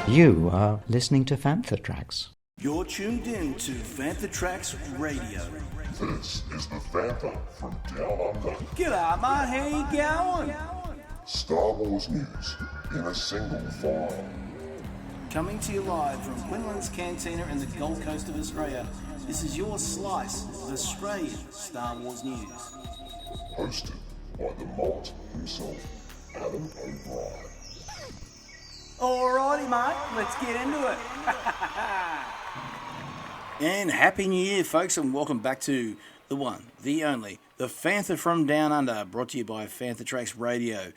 You are listening to Fantha tracks. You're tuned in to Fantha Tracks Radio. This is the Fantha from Down Under. G'day, mate. How you going? Star Wars news in a single file. Coming to you live from Quinlan's Cantina in the Gold Coast of Australia. This is your slice of Australian Star Wars news. Hosted by the mullet himself, Adam O'Brien. Alrighty, mate. Let's get into it. And Happy New Year, folks, and welcome back to the one, the only, the Fantha from Down Under, brought to you by Fantha Tracks Radio.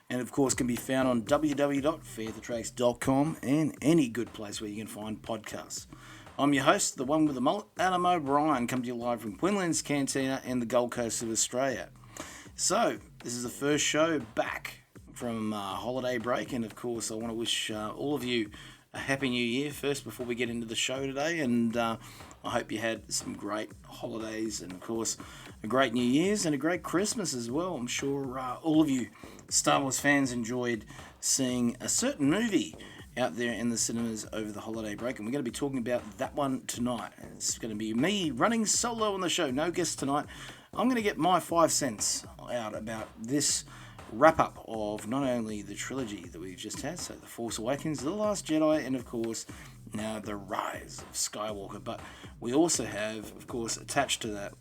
And, of course, can be found on www.fanthatracks.com and any good place where you can find podcasts. I'm your host, the one with the mullet, Adam O'Brien, coming to you live from Quinlan's Cantina in the Gold Coast of Australia. So, this is the first show back from holiday break, and, of course, I want to wish all of you a Happy New Year first before we get into the show today, and I hope you had some great holidays and, of course, a great New Year's and a great Christmas as well. I'm sure all of you Star Wars fans enjoyed seeing a certain movie out there in the cinemas over the holiday break, and we're going to be talking about that one tonight. It's going to be me running solo on the show, no guests tonight. I'm going to get my 5 cents out about this wrap-up of not only the trilogy that we've just had, so The Force Awakens, The Last Jedi, and of course now The Rise of Skywalker, but we also have, of course, attached to that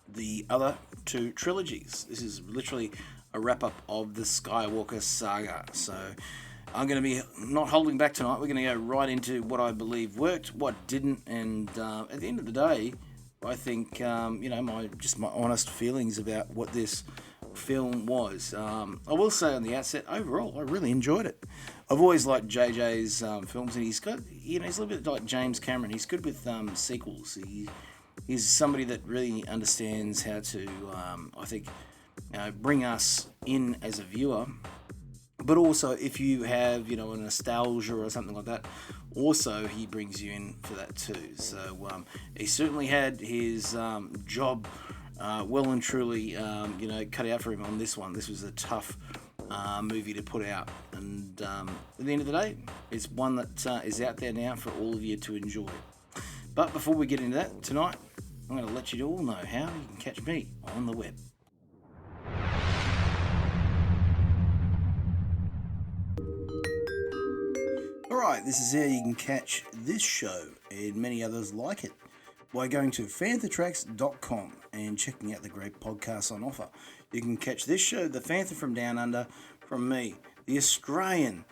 the other two trilogies. This is literally a wrap-up of the Skywalker saga, so I'm going to be not holding back tonight. We're going to go right into what I believe worked, what didn't, and at the end of the day, I think, my honest feelings about what this film was. I will say on the outset, overall, I really enjoyed it. I've always liked JJ's films, and he's got, he's a little bit like James Cameron. He's good with sequels. He's somebody that really understands how to, I think, bring us in as a viewer. But also, if you have, a nostalgia or something like that, also he brings you in for that too. So he certainly had his job well and truly, cut out for him on this one. This was a tough movie to put out, and at the end of the day, it's one that is out there now for all of you to enjoy. But before we get into that tonight, I'm going to let you all know how you can catch me on the web. Alright, this is how you can catch this show and many others like it by going to fanthatracks.com and checking out the great podcasts on offer. You can catch this show, The Fantha from Down Under, from me, the Australian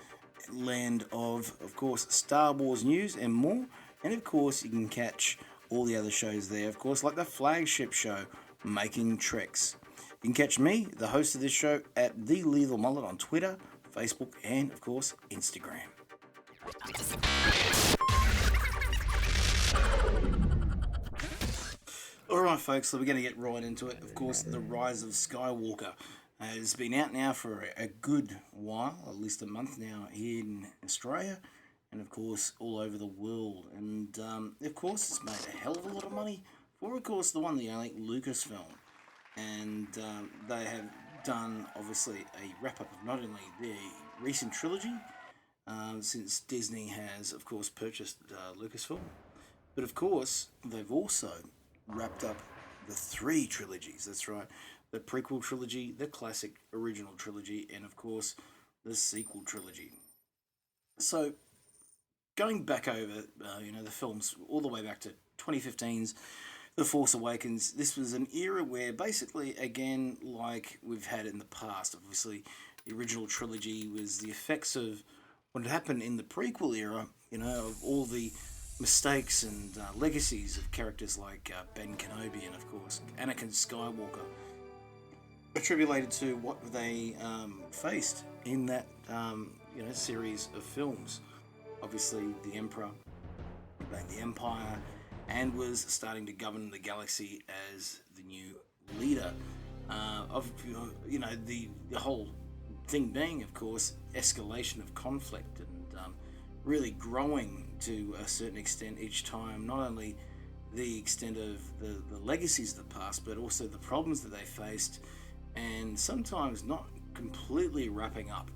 land of course, Star Wars news and more. And, of course, you can catch all the other shows there, of course, like the flagship show, Making Treks. You can catch me, the host of this show, at The Lethal Mullet on Twitter, Facebook, and, of course, Instagram. Alright, folks, so we're going to get right into it. Of course, The Rise of Skywalker has been out now for a good while, at least a month now here in Australia, and of course all over the world. And of course it's made a hell of a lot of money for, of course, the one, the only Lucasfilm. And they have done, obviously, a wrap-up of not only their recent trilogy, since Disney has, of course, purchased Lucasfilm, but of course they've also wrapped up the 3 trilogies. That's right, the prequel trilogy, the classic original trilogy, and of course the sequel trilogy. So going back over the films all the way back to 2015's The Force Awakens, this was an era where basically, again, like we've had in the past, obviously the original trilogy was the effects of what had happened in the prequel era, of all the mistakes and legacies of characters like Ben Kenobi and, of course, Anakin Skywalker, attributed to what they faced in that series of films. Obviously, the Emperor obeyed the Empire and was starting to govern the galaxy as the new leader of the whole thing being, of course, escalation of conflict and really growing to a certain extent each time, not only the extent of the legacies of the past, but also the problems that they faced, and sometimes not completely wrapping up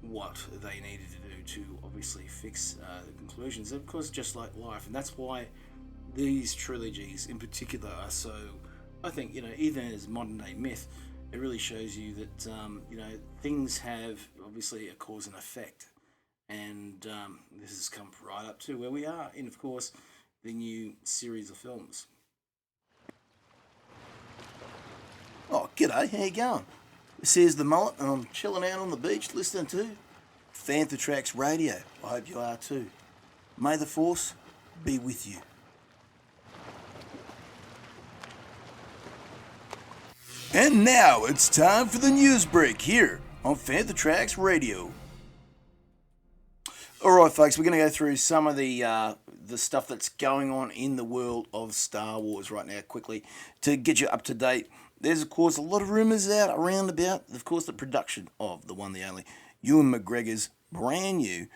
what they needed to do to obviously fix the conclusions. Of course, just like life, and that's why these trilogies in particular are so, I think, even as modern day myth, it really shows you that, things have obviously a cause and effect. And this has come right up to where we are in, of course, the new series of films. Oh, g'day, how you going? This is the Mullet, and I'm chilling out on the beach listening to Fantha Tracks Radio. I hope you are too. May the Force be with you. And now it's time for the news break here on Fantha Tracks Radio. Alright folks, we're going to go through some of the stuff that's going on in the world of Star Wars right now quickly to get you up to date. There's of course a lot of rumours out around about, of course, the production of the one, the only, Ewan McGregor's brand new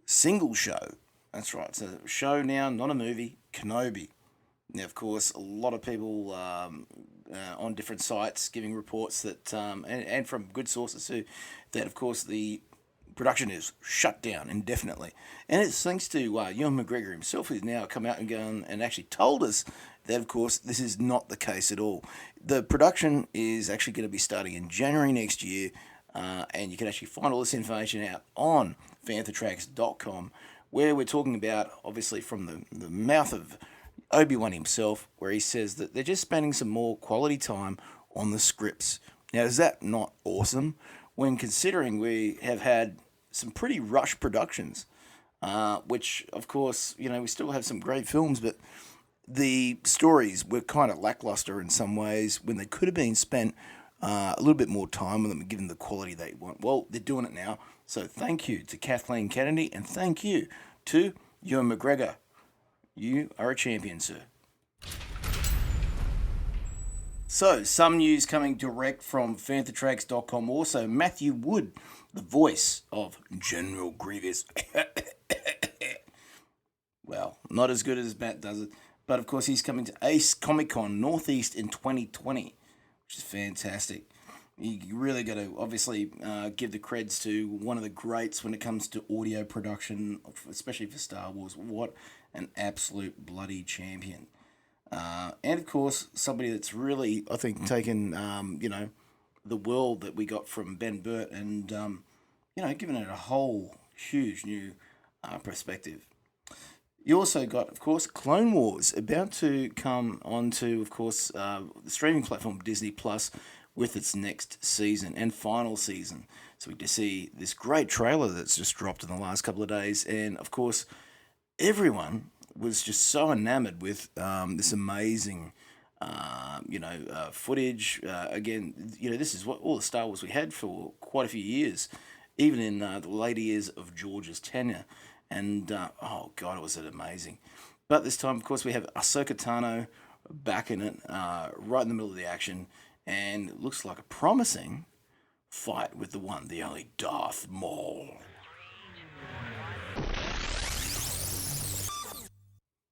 single show. That's right, it's a show now, not a movie, Kenobi. Now, of course, a lot of people on different sites giving reports that, and from good sources too, that of course the production is shut down indefinitely. And it's thanks to Ewan McGregor himself, who's now come out and gone and actually told us that, of course, this is not the case at all. The production is actually going to be starting in January next year, and you can actually find all this information out on fanthatracks.com, where we're talking about, obviously, from the mouth of Obi-Wan himself, where he says that they're just spending some more quality time on the scripts. Now, is that not awesome? When considering we have had some pretty rushed productions, which, of course, we still have some great films, but the stories were kind of lackluster in some ways when they could have been spent a little bit more time with them and given the quality they want. Well, they're doing it now. So thank you to Kathleen Kennedy, and thank you to Ewan McGregor. You are a champion, sir. So, some news coming direct from fanthatracks.com. Also, Matthew Wood, the voice of General Grievous. Well, not as good as Matt does it. But, of course, he's coming to Ace Comic-Con Northeast in 2020, which is fantastic. You really got to, obviously, give the creds to one of the greats when it comes to audio production, especially for Star Wars. What an absolute bloody champion. And, of course, somebody that's really, I think, taken, the world that we got from Ben Burt and, given it a whole huge new perspective. You also got, of course, Clone Wars about to come onto, of course, the streaming platform Disney Plus with its next season and final season. So we get to see this great trailer that's just dropped in the last couple of days. And, of course, everyone was just so enamored with this amazing, footage. Again, this is what all the Star Wars we had for quite a few years, even in the later years of George's tenure. And, oh, God, was it amazing. But this time, of course, we have Ahsoka Tano back in it, right in the middle of the action. And it looks like a promising fight with the one, the only Darth Maul.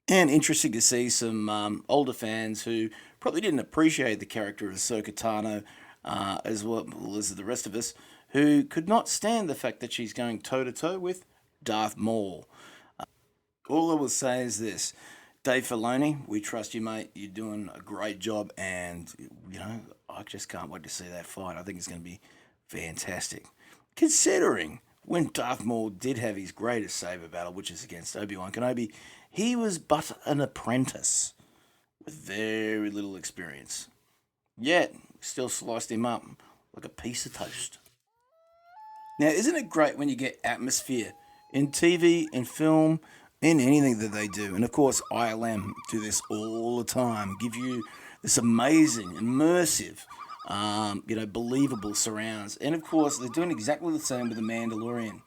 And interesting to see some older fans who probably didn't appreciate the character of Ahsoka Tano as well as the rest of us, who could not stand the fact that she's going toe-to-toe with Darth Maul. All I will say is this. Dave Filoni, we trust you, mate. You're doing a great job, and, I just can't wait to see that fight. I think it's going to be fantastic. Considering when Darth Maul did have his greatest saber battle, which is against Obi-Wan Kenobi, he was but an apprentice with very little experience. Yet, still sliced him up like a piece of toast. Now, isn't it great when you get atmosphere in TV, in film, in anything that they do? And of course, ILM do this all the time. Give you this amazing, immersive, believable surrounds. And of course, they're doing exactly the same with The Mandalorian.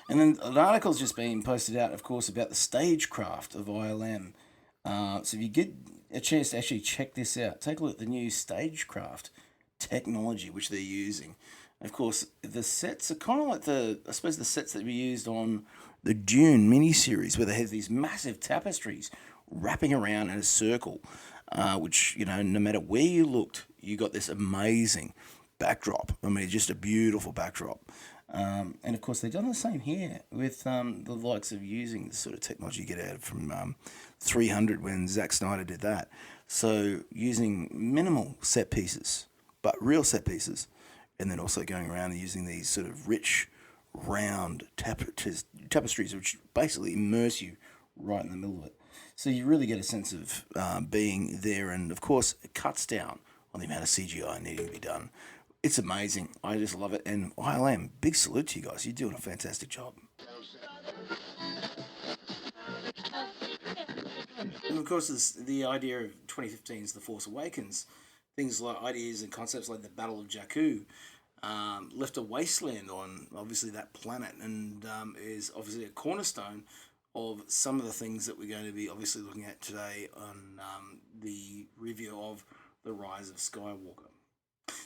And then an article's just been posted out, of course, about the stagecraft of ILM. So if you get a chance to actually check this out, take a look at the new stagecraft technology which they're using. Of course, the sets are kind of like the sets that we used on the Dune miniseries, where they have these massive tapestries wrapping around in a circle, which, no matter where you looked, you got this amazing backdrop. I mean, just a beautiful backdrop. And of course, they've done the same here with the likes of using the sort of technology you get out from 300 when Zack Snyder did that. So using minimal set pieces, but real set pieces, and then also going around and using these sort of rich, round tapestries, which basically immerse you right in the middle of it. So you really get a sense of being there, and of course, it cuts down on the amount of CGI needing to be done. It's amazing. I just love it, and ILM, big salute to you guys. You're doing a fantastic job. And of course, the idea of 2015's The Force Awakens, things like ideas and concepts like the Battle of Jakku, left a wasteland on obviously that planet, and is obviously a cornerstone of some of the things that we're going to be obviously looking at today on the review of The Rise of Skywalker.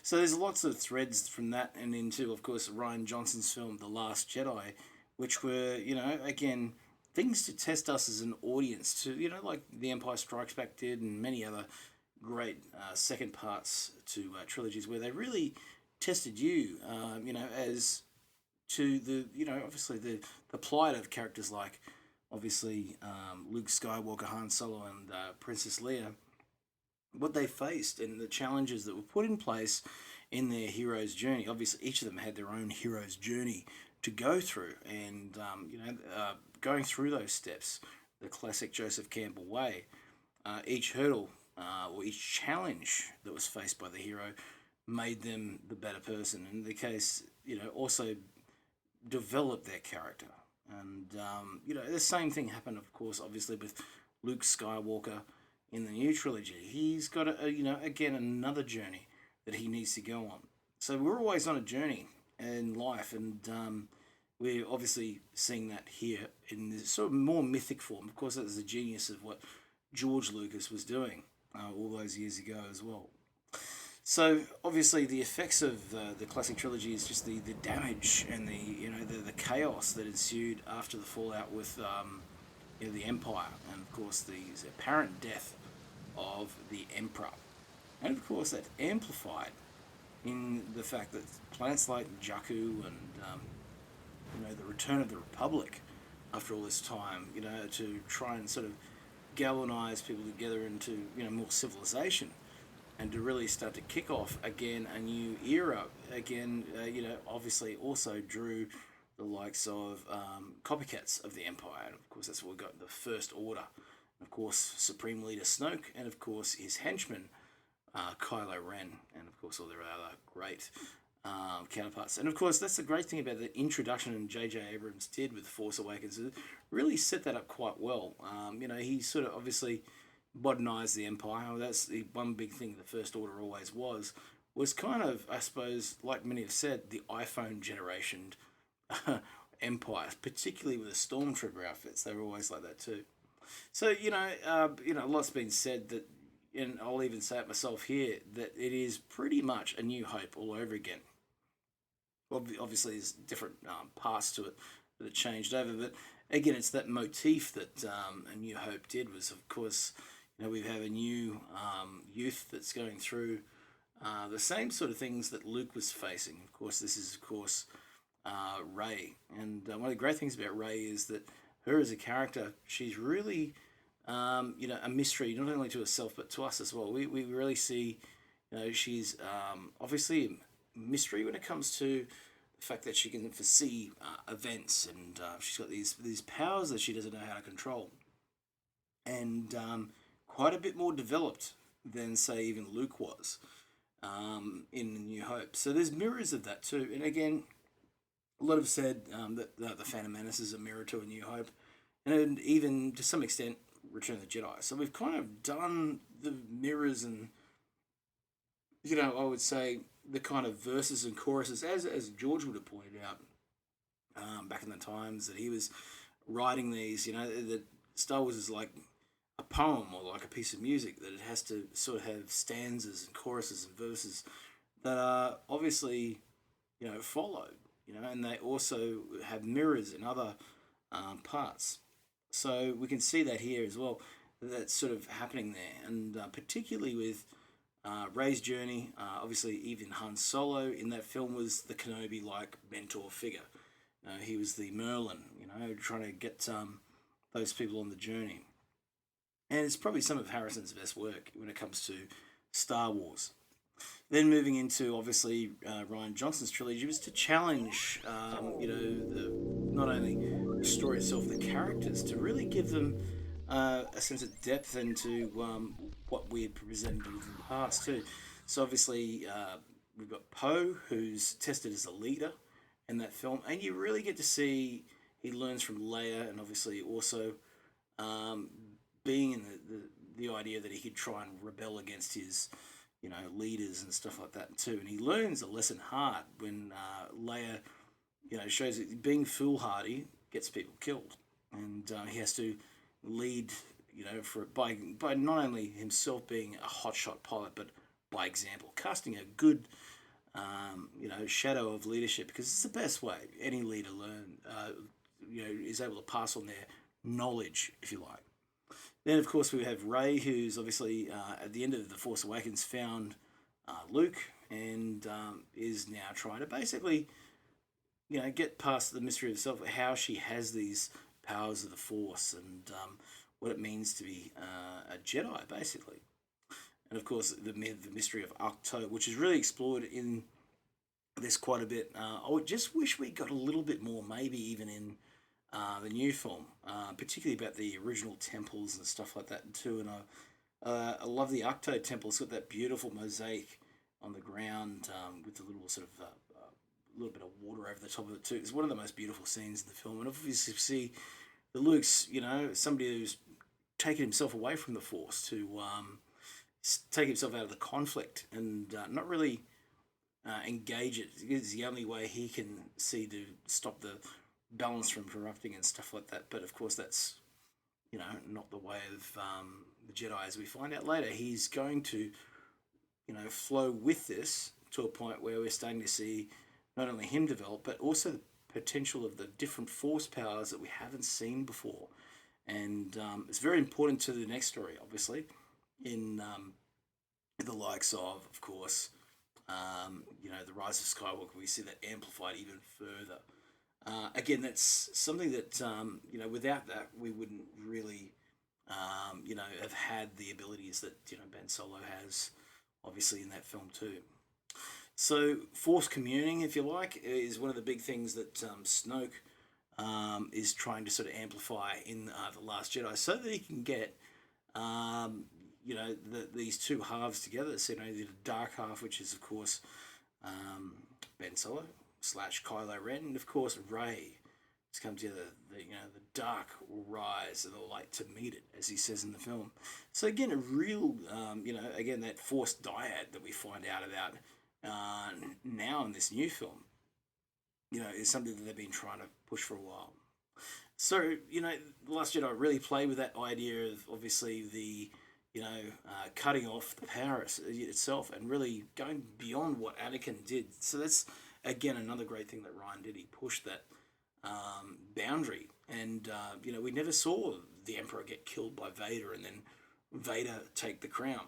So there's lots of threads from that and into, of course, Rian Johnson's film The Last Jedi, which were, again, things to test us as an audience to, like The Empire Strikes Back did, and many other great second parts to trilogies where they really tested you, as to the, obviously the plight of characters like, obviously, Luke Skywalker, Han Solo, and Princess Leia, what they faced and the challenges that were put in place in their hero's journey. Obviously, each of them had their own hero's journey to go through, and going through those steps, the classic Joseph Campbell way, each hurdle or each challenge that was faced by the hero made them the better person. In the case, also developed their character. And, the same thing happened, of course, obviously, with Luke Skywalker in the new trilogy. He's got, again, another journey that he needs to go on. So we're always on a journey in life, and we're obviously seeing that here in this sort of more mythic form. Of course, that was the genius of what George Lucas was doing all those years ago as well. So obviously, the effects of the classic trilogy is just the damage and the chaos that ensued after the fallout with the Empire, and of course the apparent death of the Emperor, and of course that's amplified in the fact that planets like Jakku and the return of the Republic after all this time, to try and sort of galvanize people together into more civilization, and to really start to kick off again a new era. Again, obviously also drew the likes of copycats of the Empire, and of course that's what we got, the First Order, and of course Supreme Leader Snoke, and of course his henchman Kylo Ren, and of course all their other great counterparts. And of course that's the great thing about the introduction and J.J. Abrams did with The Force Awakens. It really set that up quite well. He sort of obviously modernized the Empire. That's the one big thing the First Order always was kind of, I suppose, like many have said, the iPhone generation Empire, particularly with the Stormtrooper outfits. They were always like that too. So, a lot's been said that, and I'll even say it myself here, that it is pretty much A New Hope all over again. Obviously, there's different parts to it that have changed over, but again, it's that motif that A New Hope did was, of course, we have a new youth that's going through the same sort of things that Luke was facing. Of course, this is, of course, Rey. And one of the great things about Rey is that her as a character, she's really, a mystery, not only to herself, but to us as well. We really see, she's obviously a mystery when it comes to the fact that she can foresee events, and she's got these powers that she doesn't know how to control. And quite a bit more developed than, say, even Luke was in New Hope. So there's mirrors of that too. And again, a lot have said that the Phantom Menace is a mirror to A New Hope, and even to some extent Return of the Jedi. So we've kind of done the mirrors, and I would say the kind of verses and choruses, as George would have pointed out back in the times that he was writing these. That Star Wars is like a poem or like a piece of music, that it has to sort of have stanzas and choruses and verses that are obviously followed, and they also have mirrors in other parts. So we can see that here as well, that's sort of happening there, and particularly with Rey's journey. Obviously, even Han Solo in that film was the Kenobi-like mentor figure. He was the Merlin, trying to get those people on the journey. And it's probably some of Harrison's best work when it comes to Star Wars. Then moving into obviously Rian Johnson's trilogy was to challenge, not only the story itself, the characters, to really give them a sense of depth into what we had presented in the past too. So obviously we've got Poe, who's tested as a leader in that film, and you really get to see he learns from Leia, and obviously also being in the idea that he could try and rebel against his leaders and stuff like that too. And he learns a lesson hard when Leia, shows that being foolhardy gets people killed, and he has to lead, by not only himself being a hotshot pilot, but by example, casting a good, shadow of leadership, because it's the best way any leader is able to pass on their knowledge, if you like. Then, of course, we have Rey, who's obviously at the end of The Force Awakens found Luke, and is now trying to basically, get past the mystery of herself, how she has these powers of the Force, and what it means to be a Jedi, basically. And, of course, the mystery of Ahch-To, which is really explored in this quite a bit. I would just wish we got a little bit more, maybe even in the new film, particularly about the original temples and stuff like that too. And I love the Ahch-To temple. It's got that beautiful mosaic on the ground with the little sort of little bit of water over the top of it too. It's one of the most beautiful scenes in the film. And obviously, you see the Luke's, somebody who's taken himself away from the Force to take himself out of the conflict and not really engage it. It's the only way he can see to stop the balance from corrupting and stuff like that. But of course, that's not the way of the Jedi, as we find out later. He's going to flow with this to a point where we're starting to see not only him develop, but also the potential of the different Force powers that we haven't seen before. And it's very important to the next story, obviously, in the likes of course, the Rise of Skywalker. We see that amplified even further. Again, that's something that, without that, we wouldn't really, have had the abilities that, Ben Solo has, obviously, in that film too. So, Force communing, if you like, is one of the big things that Snoke is trying to sort of amplify in The Last Jedi, so that he can get, these two halves together. So, the dark half, which is, of course, Ben Solo / Kylo Ren, and of course Rey. It's come together. The dark will rise and the light to meet it, as he says in the film. So again, a real, again, that Force dyad that we find out about now in this new film, is something that they've been trying to push for a while. So, The Last Jedi really play with that idea of obviously the, cutting off the power itself and really going beyond what Anakin did. So that's, again, another great thing that Ryan did. He pushed that boundary. And, we never saw the Emperor get killed by Vader and then Vader take the crown.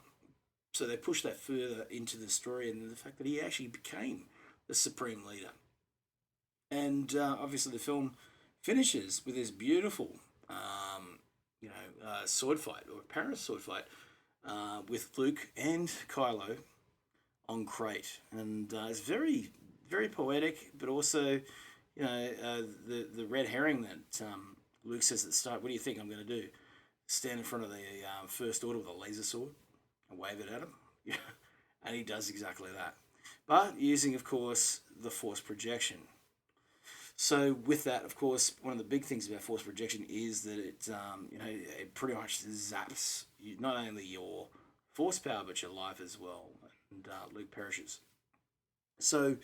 So they pushed that further into the story, and the fact that he actually became the Supreme Leader. And obviously the film finishes with this beautiful, sword fight, or apparent sword fight, with Luke and Kylo on Crate. And it's very, very poetic, but also, the red herring that Luke says at the start, what do you think I'm going to do? Stand in front of the First Order with a laser sword and wave it at him? Yeah, and he does exactly that. But using, of course, the Force projection. So with that, of course, one of the big things about Force projection is that it, it pretty much zaps not only your Force power, but your life as well. And Luke perishes. So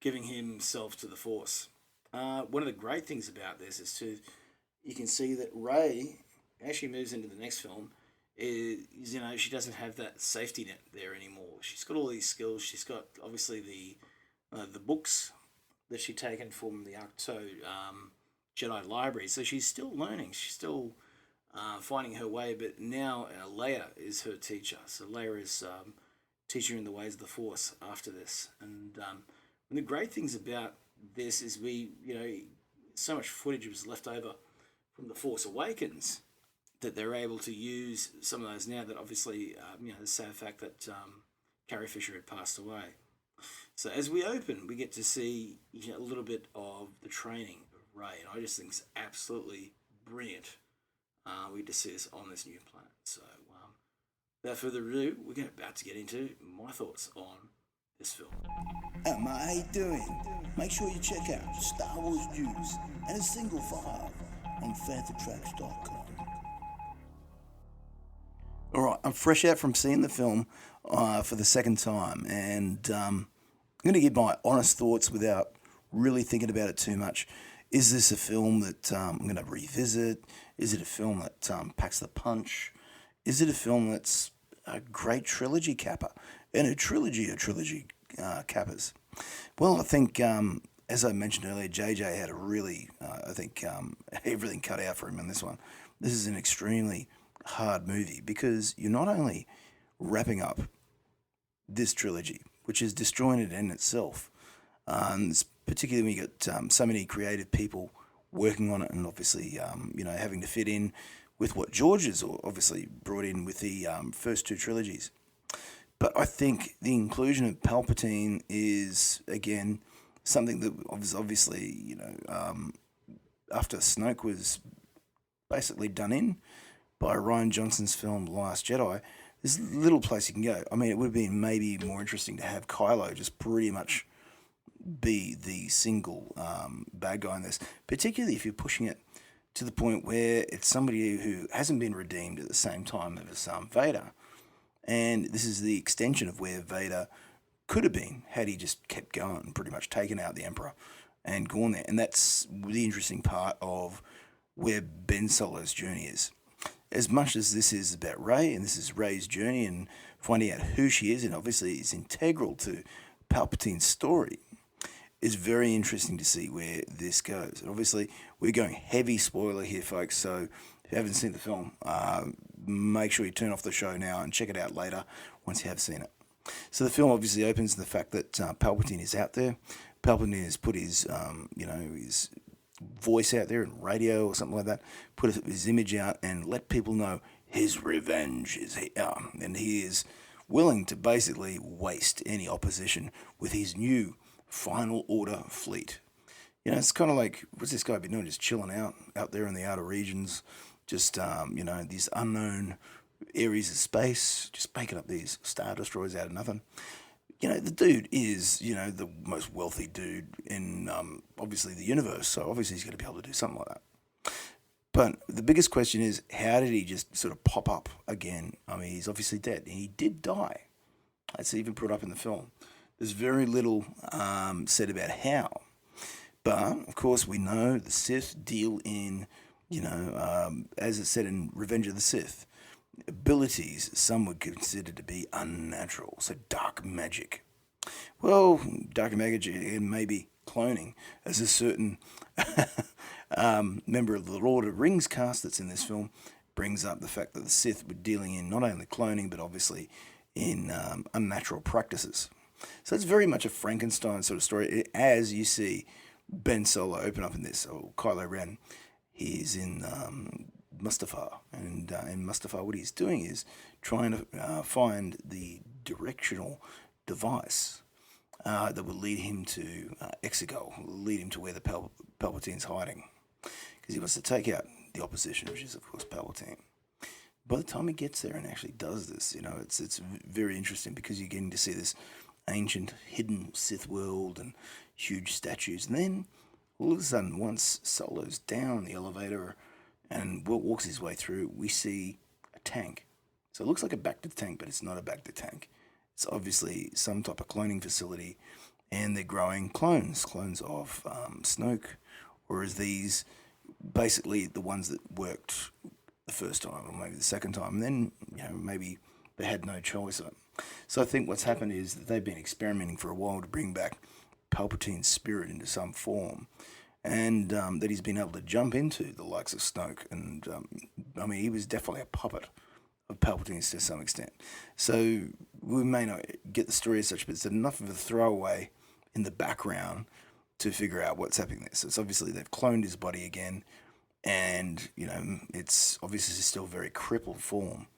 giving himself to the Force. One of the great things about this is you can see that Rey, as she moves into the next film, is, she doesn't have that safety net there anymore. She's got all these skills. She's got, obviously, the books that she'd taken from the Ahch-To Jedi library. So she's still learning. She's still finding her way. But now Leia is her teacher. So Leia is, teaching her in the ways of the Force after this. And the great things about this is so much footage was left over from The Force Awakens that they're able to use some of those now, that obviously, the sad fact that Carrie Fisher had passed away. So as we open, we get to see a little bit of the training of Rey, and I just think it's absolutely brilliant. We get to see this on this new planet. So without further ado, we're about to get into my thoughts on this film. How you doing? Make sure you check out Star Wars News and a single file on FanthaTracks.com. All right, I'm fresh out from seeing the film for the second time, and I'm going to give my honest thoughts without really thinking about it too much. Is this a film that I'm going to revisit? Is it a film that packs the punch? Is it a film that's a great trilogy capper? And a trilogy cappers? Well, I think, as I mentioned earlier, JJ had a really, everything cut out for him in this one. This is an extremely hard movie because you're not only wrapping up this trilogy, which is disjointed in itself, particularly when you got so many creative people working on it, and obviously, having to fit in with what George has obviously brought in with the first two trilogies. But I think the inclusion of Palpatine is, again, something that was obviously, after Snoke was basically done in by Rian Johnson's film Last Jedi, there's little place you can go. I mean, it would have been maybe more interesting to have Kylo just pretty much be the single bad guy in this, particularly if you're pushing it to the point where it's somebody who hasn't been redeemed at the same time as Vader. And this is the extension of where Vader could have been had he just kept going and pretty much taken out the Emperor and gone there. And that's the interesting part of where Ben Solo's journey is. As much as this is about Rey, and this is Rey's journey and finding out who she is, and obviously is integral to Palpatine's story, it's very interesting to see where this goes. And obviously, we're going heavy spoiler here, folks, so if you haven't seen the film, make sure you turn off the show now and check it out later once you have seen it. So the film obviously opens with the fact that Palpatine is out there. Palpatine has put his, his voice out there in radio or something like that, put his image out and let people know his revenge is here. And he is willing to basically waste any opposition with his new Final Order fleet. It's kind of like, what's this guy been doing? Just chilling out there in the outer regions, just, these unknown areas of space, just making up these Star Destroyers out of nothing. The dude is, the most wealthy dude in, obviously, the universe, so obviously he's going to be able to do something like that. But the biggest question is, how did he just sort of pop up again? I mean, he's obviously dead. He did die. That's even put up in the film. There's very little said about how. But, of course, we know the Sith deal in, as it said in Revenge of the Sith, abilities some would consider to be unnatural, so dark magic. Well, dark magic and maybe cloning, as a certain member of the Lord of the Rings cast that's in this film brings up the fact that the Sith were dealing in not only cloning, but obviously in unnatural practices. So it's very much a Frankenstein sort of story, as you see Ben Solo open up in this, or Kylo Ren. He's in Mustafar, and in Mustafar what he's doing is trying to find the directional device that will lead him to Exegol, will lead him to where the Palpatine's hiding, because he wants to take out the opposition, which is of course Palpatine. By the time he gets there and actually does this, it's very interesting, because you're getting to see this ancient hidden Sith world and huge statues, and then all of a sudden, once Solo's down the elevator and walks his way through, we see a tank. So it looks like a Bacta tank, but it's not a Bacta tank. It's obviously some type of cloning facility, and they're growing clones of Snoke, whereas these basically the ones that worked the first time, or maybe the second time, and then maybe they had no choice. So I think what's happened is that they've been experimenting for a while to bring back Palpatine's spirit into some form, and that he's been able to jump into the likes of Snoke. And he was definitely a puppet of Palpatine's to some extent. So we may not get the story as such, but it's enough of a throwaway in the background to figure out what's happening there. So it's obviously they've cloned his body again, and it's obviously still very crippled form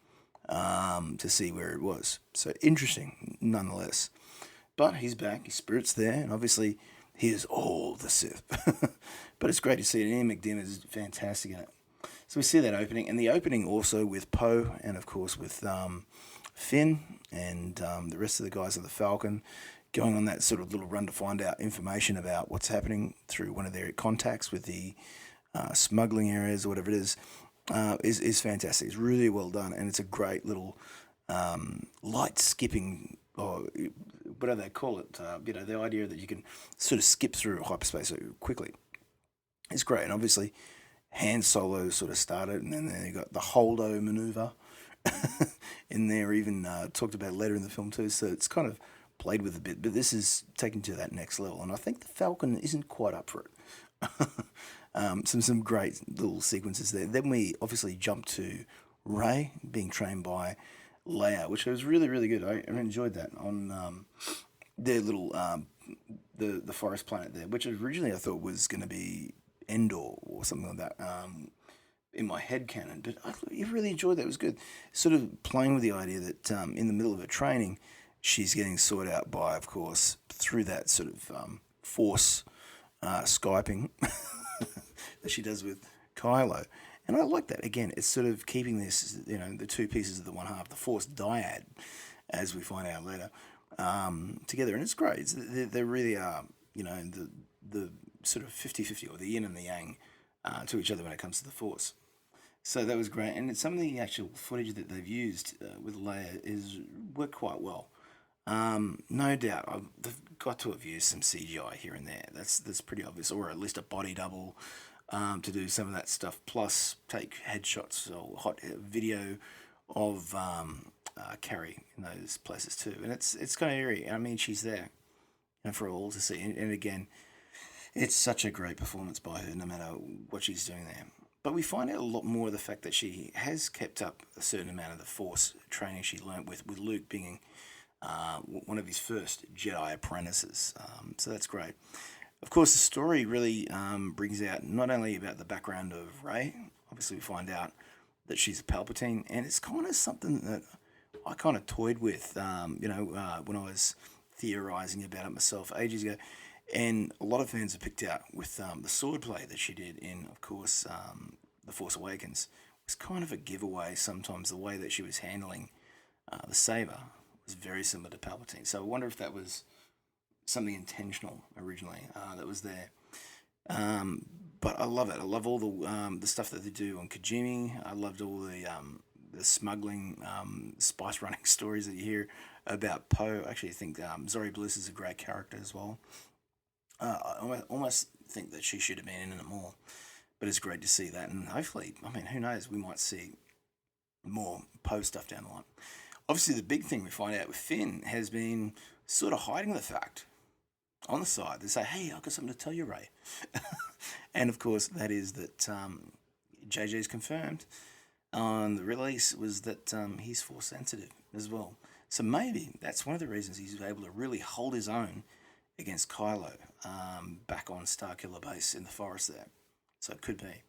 to see where it was. So interesting, nonetheless. But he's back, his spirit's there, and obviously he is all the Sith. But it's great to see it. Ian McDiarmid is fantastic in it. So we see that opening, and the opening also with Poe, and of course with Finn and the rest of the guys of the Falcon, going on that sort of little run to find out information about what's happening through one of their contacts with the smuggling areas or whatever it is fantastic. It's really well done, and it's a great little light skipping, or whatever they call it. The idea that you can sort of skip through hyperspace so quickly. It's great, and obviously Han Solo sort of started, and then you got the Holdo maneuver in there, even talked about later in the film too, so it's kind of played with a bit, but this is taken to that next level, and I think the Falcon isn't quite up for it. Some great little sequences there. Then we obviously jump to Rey being trained by Leia, which was really, really good. I enjoyed that on their little the forest planet there, which originally I thought was going to be Endor or something like that in my head canon, but I really enjoyed that. It was good, sort of playing with the idea that in the middle of her training, she's getting sought out by, of course, through that sort of force Skyping that she does with Kylo. And I like that. Again, it's sort of keeping this, the two pieces of the one half, the force dyad, as we find out later, together. And it's great. They really are, the sort of 50-50, or the yin and the yang to each other when it comes to the force. So that was great. And some of the actual footage that they've used with Leia worked quite well. No doubt, they've got to have used some CGI here and there. That's pretty obvious, or at least a body double to do some of that stuff. Plus, take headshots or hot video of Carrie in those places too. And it's kind of eerie. I mean, she's there, for all to see. And again, it's such a great performance by her, no matter what she's doing there. But we find out a lot more of the fact that she has kept up a certain amount of the Force training she learnt with Luke being one of his first Jedi apprentices. So that's great. Of course, the story really brings out not only about the background of Rey. Obviously, we find out that she's a Palpatine, and it's kind of something that I kind of toyed with, when I was theorizing about it myself ages ago. And a lot of fans have picked out with the swordplay that she did in, of course, The Force Awakens. It was kind of a giveaway sometimes. The way that she was handling the saber was very similar to Palpatine. So I wonder if that was something intentional originally that was there. But I love it. I love all the stuff that they do on Kijimi. I loved all the smuggling, spice running stories that you hear about Poe. I actually think Zori Bliss is a great character as well. I almost think that she should have been in it more, but it's great to see that, and hopefully, who knows, we might see more Poe stuff down the line. Obviously, the big thing we find out with Finn has been sort of hiding the fact on the side. They say, hey, I've got something to tell you, Rey. And of course, that is that JJ's confirmed on the release was that he's Force sensitive as well. So maybe that's one of the reasons he's able to really hold his own against Kylo back on Starkiller Base in the forest there. So it could be.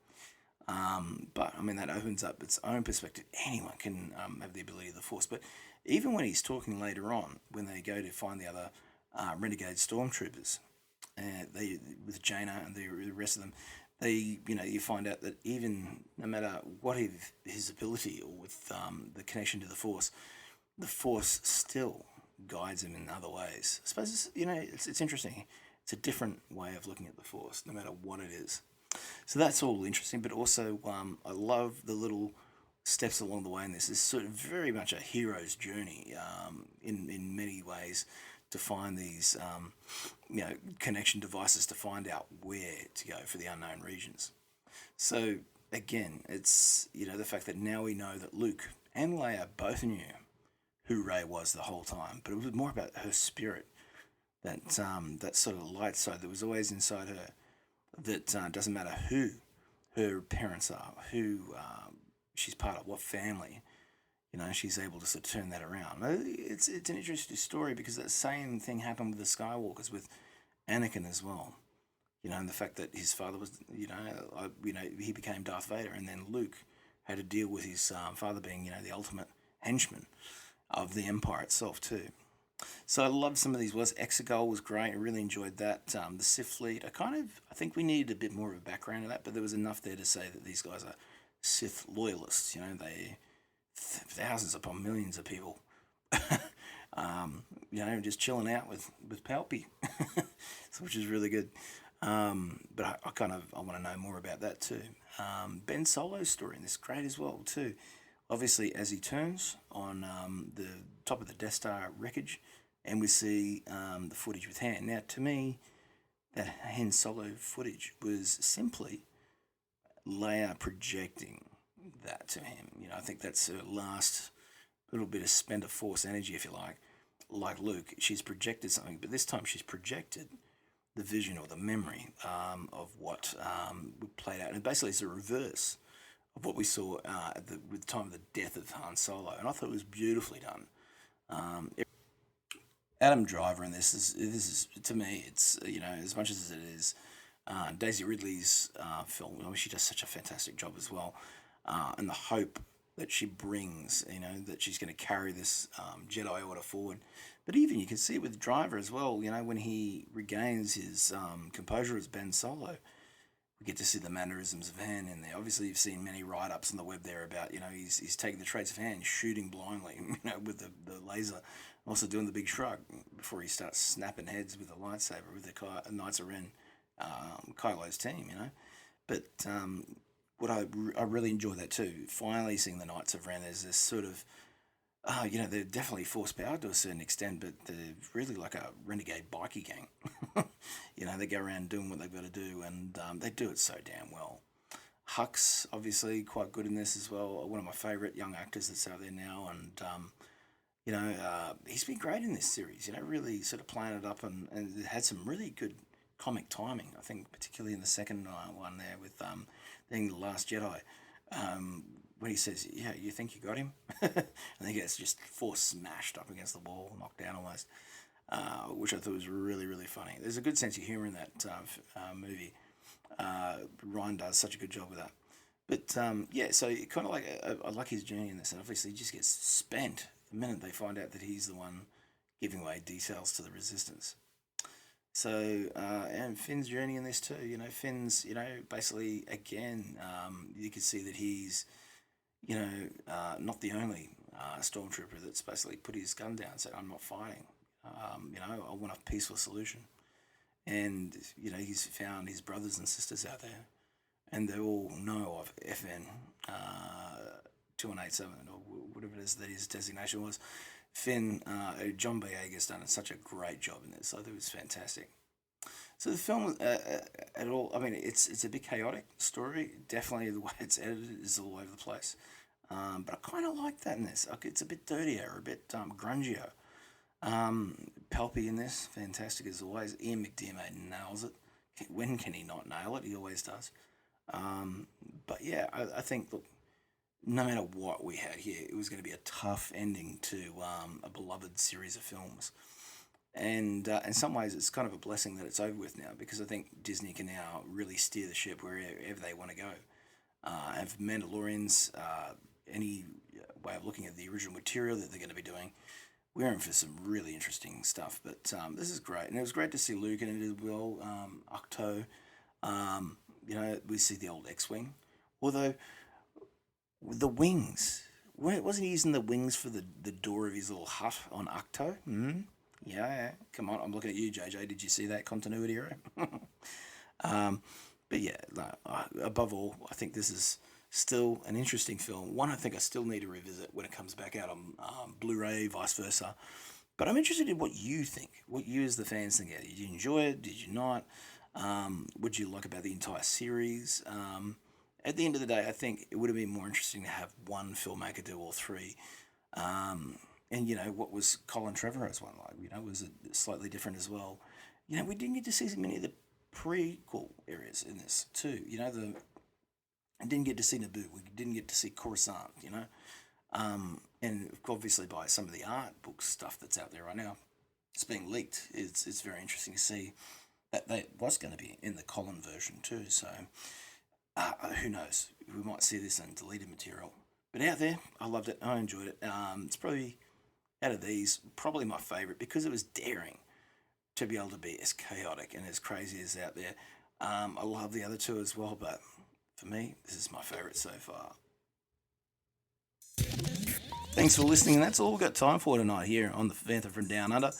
But, that opens up its own perspective. Anyone can have the ability of the Force. But even when he's talking later on, when they go to find the other renegade stormtroopers, with Jaina and the rest of them, you find out that even no matter what his ability or with the connection to the Force still guides him in other ways. I suppose it's interesting. It's a different way of looking at the Force, no matter what it is. So that's all interesting. But also, I love the little steps along the way in this. It's sort of very much a hero's journey in many ways to find these connection devices to find out where to go for the unknown regions. So again, it's the fact that now we know that Luke and Leia both knew who Rey was the whole time, but it was more about her spirit, that sort of light side that was always inside her, that doesn't matter who her parents are, who she's part of, what family, she's able to sort of turn that around. It's an interesting story because that same thing happened with the Skywalkers with Anakin as well. And the fact that his father was, he became Darth Vader, and then Luke had to deal with his father being, the ultimate henchman of the Empire itself too. So I loved some of these. Exegol was great. I really enjoyed that. The Sith fleet. I think we needed a bit more of a background of that, but there was enough there to say that these guys are Sith loyalists. They thousands upon millions of people. Just chilling out with Palpy, which is really good. But I want to know more about that too. Ben Solo's story in this great as well too. Obviously, as he turns on the top of the Death Star wreckage, and we see the footage with Han. Now, to me, that Han Solo footage was simply Leia projecting that to him. I think that's her last little bit of spend of Force energy, if you like. Like Luke, she's projected something, but this time she's projected the vision or the memory of what played out. And basically, it's a reverse of what we saw with the time of the death of Han Solo. And I thought it was beautifully done. Adam Driver in this is to me, it's as much as it is Daisy Ridley's film. She does such a fantastic job as well, and the hope that she brings, that she's going to carry this Jedi Order forward. But even you can see it with Driver as well. When he regains his composure as Ben Solo, we get to see the mannerisms of Han in there. Obviously, you've seen many write-ups on the web there about, he's taking the traits of Han, shooting blindly, with the laser, also doing the big shrug before he starts snapping heads with a lightsaber with the Knights of Ren, Kylo's team, But what I really enjoy that too. Finally seeing the Knights of Ren, there's this sort of, they're definitely force powered to a certain extent, but they're really like a renegade bikie gang. They go around doing what they've got to do, and they do it so damn well. Hux, obviously, quite good in this as well. One of my favourite young actors that's out there now, and he's been great in this series. Really sort of playing it up, and it had some really good comic timing. I think particularly in the second one there with being the Last Jedi. When he says, "Yeah, you think you got him?" and he gets just force smashed up against the wall, knocked down almost, which I thought was really, really funny. There's a good sense of humour in that movie. Ryan does such a good job with that. But so kind of like I like his journey in this, and obviously he just gets spent the minute they find out that he's the one giving away details to the Resistance. So, and Finn's journey in this too, Finn's, basically, again, you can see that he's, not the only stormtrooper that's basically put his gun down and said, I'm not fighting, I want a peaceful solution. And, he's found his brothers and sisters out there, and they all know of FN 2187, or whatever it is that his designation was. Finn, John Boyega's done such a great job in this. I thought it was fantastic. So the film, at all, it's a bit chaotic story. Definitely the way it's edited is all over the place. But I kind of like that in this. It's a bit dirtier, a bit grungier. Palpy in this, fantastic as always. Ian McDiarmid nails it. When can he not nail it? He always does. But yeah, I think, look, no matter what we had here, it was going to be a tough ending to a beloved series of films. And in some ways, it's kind of a blessing that it's over with now, because I think Disney can now really steer the ship wherever they want to go. And for Mandalorians, any way of looking at the original material that they're going to be doing, we're in for some really interesting stuff. But this is great. And it was great to see Luke in it as well, Octo. We see the old X-Wing. Although, with the wings, wasn't he using the wings for the door of his little hut on Octo? Yeah, come on, I'm looking at you, JJ. Did you see that continuity error? But yeah, above all, I think this is still an interesting film. One I think I still need to revisit when it comes back out on Blu-ray, vice versa. But I'm interested in what you think, what you as the fans think. Did you enjoy it? Did you not? What did you like about the entire series? At the end of the day, I think it would have been more interesting to have one filmmaker do all three. And, what was Colin Trevorrow's one like? Was it slightly different as well? We didn't get to see many of the prequel areas in this, too. I didn't get to see Naboo. We didn't get to see Coruscant, And obviously by some of the art book stuff that's out there right now, it's being leaked. It's very interesting to see that was going to be in the Colin version too. So who knows? We might see this in deleted material. But out there, I loved it. I enjoyed it. It's probably, out of these, probably my favourite because it was daring to be able to be as chaotic and as crazy as out there. I love the other two as well, but for me, this is my favourite so far. Thanks for listening. That's all we've got time for tonight here on the Fantha from Down Under.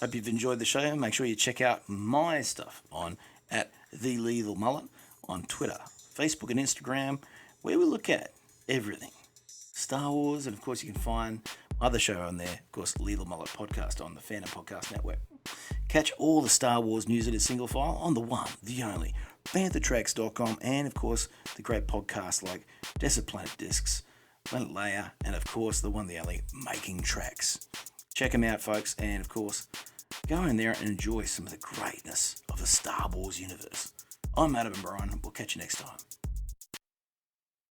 Hope you've enjoyed the show. Make sure you check out my stuff on at The Lethal Mullet on Twitter, Facebook and Instagram, where we look at everything Star Wars, and of course you can find my other show on there, of course, Lethal Mullet Podcast on the Phantom Podcast Network. Catch all the Star Wars news in a single file on the one, the only, FanthaTracks.com, and of course the great podcasts like Desert Planet Discs, Planet Leia, and of course the one, the only, Making Tracks. Check them out, folks, and of course, go in there and enjoy some of the greatness of the Star Wars universe. I'm Adam and Brian. We'll catch you next time.